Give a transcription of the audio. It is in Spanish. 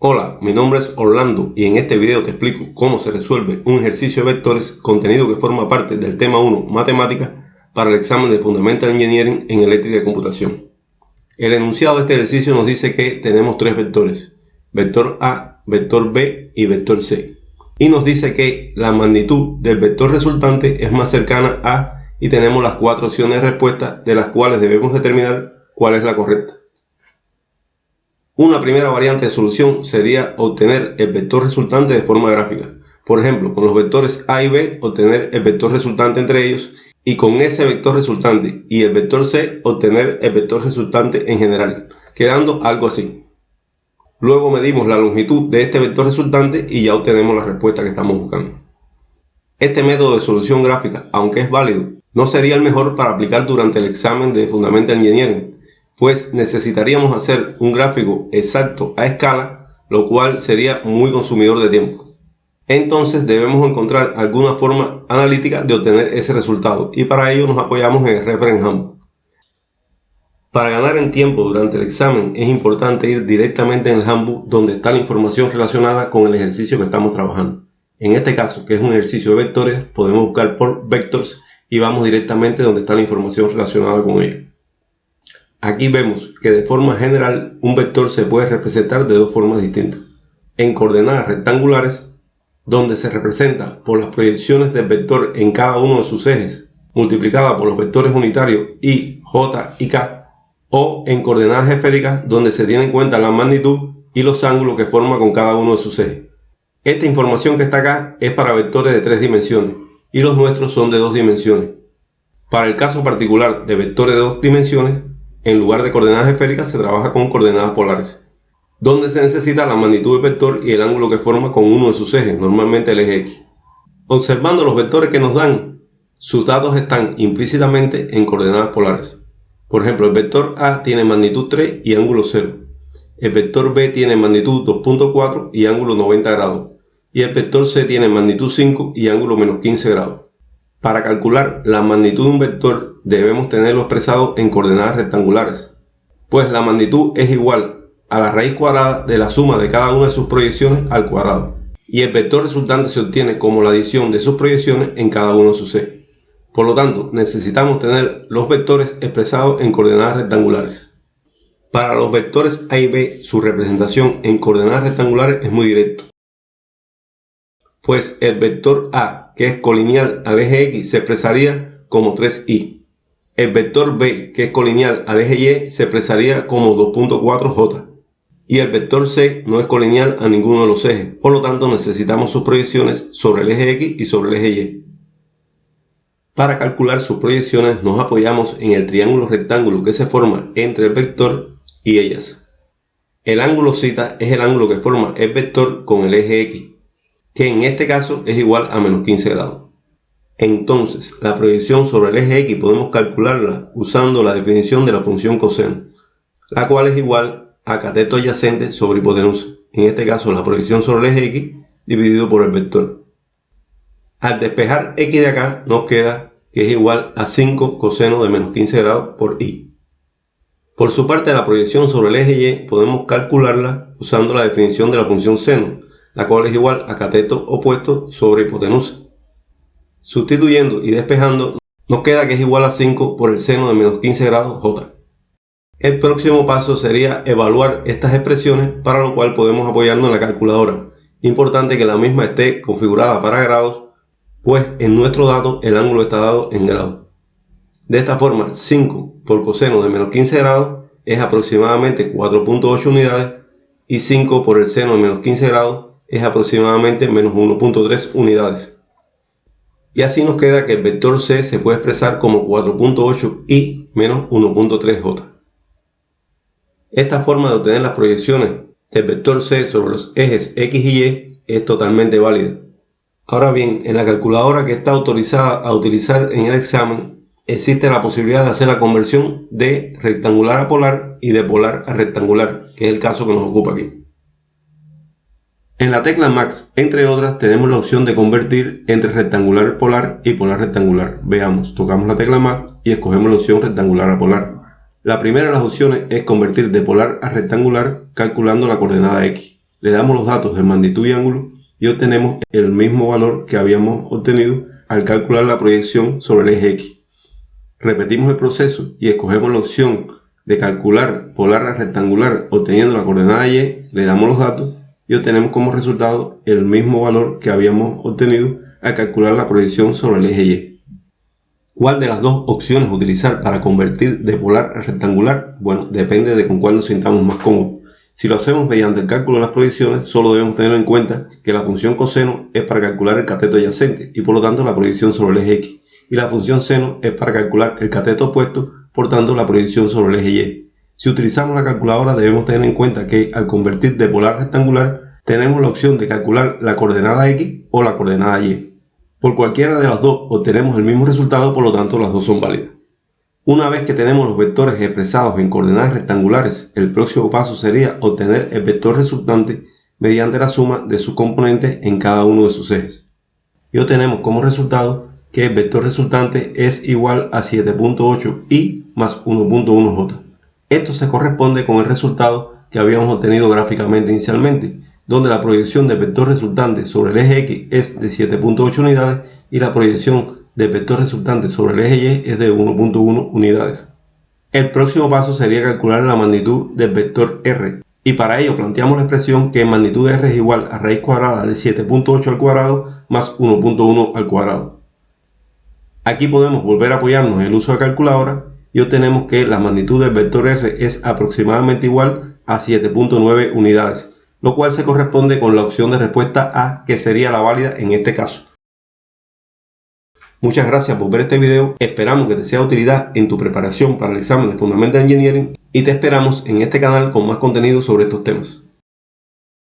Hola, mi nombre es Orlando y en este video te explico cómo se resuelve un ejercicio de vectores, contenido que forma parte del tema 1, Matemática, para el examen de Fundamental Engineering en Eléctrica y Computación. El enunciado de este ejercicio nos dice que tenemos tres vectores, vector A, vector B y vector C. Y nos dice que la magnitud del vector resultante es más cercana a y tenemos las cuatro opciones de respuesta de las cuales debemos determinar cuál es la correcta. Una primera variante de solución sería obtener el vector resultante de forma gráfica. Por ejemplo, con los vectores A y B obtener el vector resultante entre ellos y con ese vector resultante y el vector C obtener el vector resultante en general, quedando algo así. Luego medimos la longitud de este vector resultante y ya obtenemos la respuesta que estamos buscando. Este método de solución gráfica, aunque es válido, no sería el mejor para aplicar durante el examen de Fundamental Engineering, pues necesitaríamos hacer un gráfico exacto a escala, lo cual sería muy consumidor de tiempo. Entonces debemos encontrar alguna forma analítica de obtener ese resultado y para ello nos apoyamos en el Reference Handbook. Para ganar en tiempo durante el examen es importante ir directamente en el Handbook donde está la información relacionada con el ejercicio que estamos trabajando. En este caso, que es un ejercicio de vectores, podemos buscar por vectors y vamos directamente donde está la información relacionada con ello. Aquí vemos que de forma general un vector se puede representar de dos formas distintas. En coordenadas rectangulares, donde se representa por las proyecciones del vector en cada uno de sus ejes, multiplicada por los vectores unitarios I, J y K, o en coordenadas esféricas, donde se tiene en cuenta la magnitud y los ángulos que forma con cada uno de sus ejes. Esta información que está acá es para vectores de 3 dimensiones y los nuestros son de 2 dimensiones. Para el caso particular de vectores de 2 dimensiones, en lugar de coordenadas esféricas se trabaja con coordenadas polares, donde se necesita la magnitud del vector y el ángulo que forma con uno de sus ejes, normalmente el eje X. Observando los vectores que nos dan, sus datos están implícitamente en coordenadas polares. Por ejemplo, el vector A tiene magnitud 3 y ángulo 0. El vector B tiene magnitud 2.4 y ángulo 90 grados. Y el vector C tiene magnitud 5 y ángulo menos 15 grados. Para calcular la magnitud de un vector debemos tenerlo expresado en coordenadas rectangulares, pues la magnitud es igual a la raíz cuadrada de la suma de cada una de sus proyecciones al cuadrado, y el vector resultante se obtiene como la adición de sus proyecciones en cada uno de sus ejes. Por lo tanto, necesitamos tener los vectores expresados en coordenadas rectangulares. Para los vectores A y B, su representación en coordenadas rectangulares es muy directa, pues el vector A, que es colineal al eje X, se expresaría como 3i. El vector B, que es colineal al eje Y, se expresaría como 2.4j. Y el vector C no es colineal a ninguno de los ejes, por lo tanto necesitamos sus proyecciones sobre el eje X y sobre el eje Y. Para calcular sus proyecciones nos apoyamos en el triángulo rectángulo que se forma entre el vector y ellas. El ángulo θ es el ángulo que forma el vector con el eje X, que en este caso es igual a menos 15 grados. Entonces, la proyección sobre el eje X podemos calcularla usando la definición de la función coseno, la cual es igual a cateto adyacente sobre hipotenusa, en este caso la proyección sobre el eje X dividido por el vector. Al despejar X de acá nos queda que es igual a 5 coseno de menos 15 grados por I. Por su parte, la proyección sobre el eje Y podemos calcularla usando la definición de la función seno, la cual es igual a cateto opuesto sobre hipotenusa. Sustituyendo y despejando, nos queda que es igual a 5 por el seno de menos 15 grados j. El próximo paso sería evaluar estas expresiones, para lo cual podemos apoyarnos en la calculadora. Importante que la misma esté configurada para grados, pues en nuestro dato el ángulo está dado en grados. De esta forma, 5 por coseno de menos 15 grados es aproximadamente 4.8 unidades y 5 por el seno de menos 15 grados es aproximadamente menos 1.3 unidades. Y así nos queda que el vector C se puede expresar como 4.8i menos 1.3j. Esta forma de obtener las proyecciones del vector C sobre los ejes X y Y es totalmente válida. Ahora bien, en la calculadora que está autorizada a utilizar en el examen, existe la posibilidad de hacer la conversión de rectangular a polar y de polar a rectangular, que es el caso que nos ocupa aquí. En la tecla Max, entre otras, tenemos la opción de convertir entre rectangular polar y polar rectangular. Veamos, tocamos la tecla Max y escogemos la opción rectangular a polar. La primera de las opciones es convertir de polar a rectangular calculando la coordenada X. le damos los datos de magnitud y ángulo y obtenemos el mismo valor que habíamos obtenido al calcular la proyección sobre el eje X. Repetimos el proceso y escogemos la opción de calcular polar rectangular obteniendo la coordenada Y, le damos los datos y obtenemos como resultado el mismo valor que habíamos obtenido al calcular la proyección sobre el eje Y. ¿Cuál de las dos opciones utilizar para convertir de polar a rectangular? Bueno, depende de con cuál nos sintamos más cómodos. Si lo hacemos mediante el cálculo de las proyecciones, solo debemos tener en cuenta que la función coseno es para calcular el cateto adyacente y por lo tanto la proyección sobre el eje X, y la función seno es para calcular el cateto opuesto, por tanto la proyección sobre el eje Y. Si utilizamos la calculadora debemos tener en cuenta que al convertir de polar a rectangular tenemos la opción de calcular la coordenada X o la coordenada Y. Por cualquiera de las dos obtenemos el mismo resultado, por lo tanto las dos son válidas. Una vez que tenemos los vectores expresados en coordenadas rectangulares, el próximo paso sería obtener el vector resultante mediante la suma de sus componentes en cada uno de sus ejes. Y obtenemos como resultado que el vector resultante es igual a 7.8i más 1.1j. Esto se corresponde con el resultado que habíamos obtenido gráficamente inicialmente, donde la proyección del vector resultante sobre el eje X es de 7.8 unidades y la proyección del vector resultante sobre el eje Y es de 1.1 unidades. El próximo paso sería calcular la magnitud del vector R, y para ello planteamos la expresión que magnitud de R es igual a raíz cuadrada de 7.8 al cuadrado más 1.1 al cuadrado. Aquí podemos volver a apoyarnos en el uso de calculadora y obtenemos que la magnitud del vector R es aproximadamente igual a 7.9 unidades, lo cual se corresponde con la opción de respuesta A, que sería la válida en este caso. Muchas gracias por ver este video, esperamos que te sea de utilidad en tu preparación para el examen de Fundamental Engineering y te esperamos en este canal con más contenido sobre estos temas.